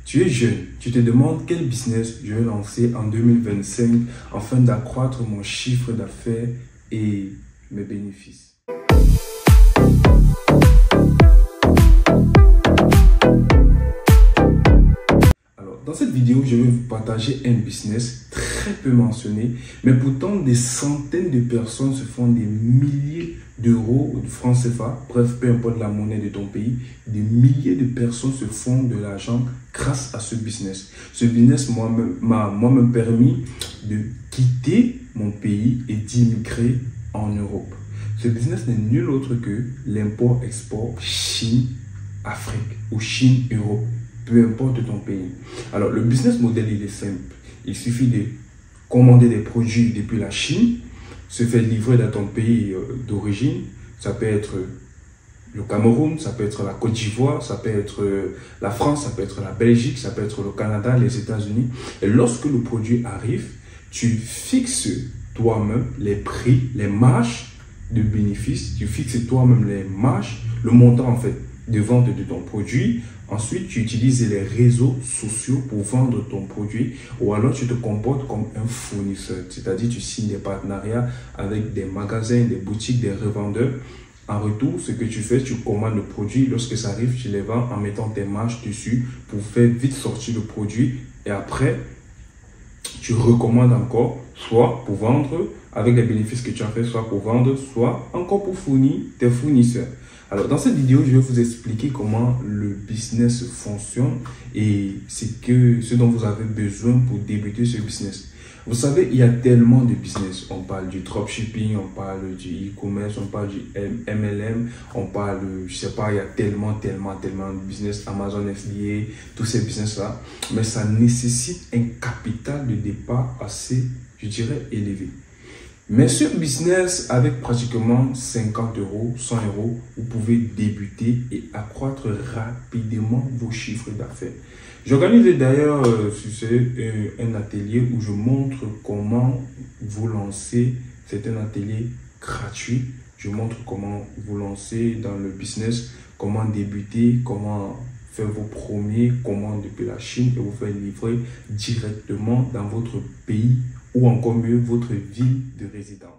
Tu es jeune, tu te demandes quel business je vais lancer en 2025 afin d'accroître mon chiffre d'affaires et mes bénéfices. Alors, dans cette vidéo, je vais vous partager un business très peu mentionné, mais pourtant des centaines de personnes se font des milliers d'euros, de francs CFA, bref, peu importe la monnaie de ton pays, des milliers de personnes se font de l'argent grâce à ce business. Ce business m'a moi-même permis de quitter mon pays et d'immigrer en Europe. Ce business n'est nul autre que l'import-export Chine-Afrique ou Chine-Europe, peu importe ton pays. Alors, le business model, il est simple. Il suffit de commander des produits depuis la Chine, se faire livrer dans ton pays d'origine. Ça peut être le Cameroun, ça peut être la Côte d'Ivoire, ça peut être la France, ça peut être la Belgique, ça peut être le Canada, les États-Unis. Et lorsque le produit arrive, tu fixes toi-même les prix, les marges de bénéfices, tu fixes toi-même les marges, le montant en fait de vente de ton produit. Ensuite, tu utilises les réseaux sociaux pour vendre ton produit ou alors tu te comportes comme un fournisseur. C'est-à-dire tu signes des partenariats avec des magasins, des boutiques, des revendeurs. En retour, ce que tu fais, tu commandes le produit. Lorsque ça arrive, tu les vends en mettant tes marges dessus pour faire vite sortir le produit. Et après, tu recommandes encore, soit pour vendre avec les bénéfices que tu as fait, soit pour vendre, soit encore pour fournir tes fournisseurs. Alors, dans cette vidéo, je vais vous expliquer comment le business fonctionne et ce dont vous avez besoin pour débuter ce business. Vous savez, il y a tellement de business. On parle du dropshipping, on parle du e-commerce, on parle du MLM, on parle, je sais pas, il y a tellement de business, Amazon FBA, tous ces business-là. Mais ça nécessite un capital de départ assez, je dirais, élevé. Mais ce business, avec pratiquement 50 euros, 100 euros, vous pouvez débuter et accroître rapidement vos chiffres d'affaires. J'organise d'ailleurs un atelier où je montre comment vous lancer. C'est un atelier gratuit. Je montre comment vous lancer dans le business, comment débuter, comment faire vos premiers commandes depuis la Chine et vous faire livrer directement dans votre pays ou encore mieux votre ville de résidence.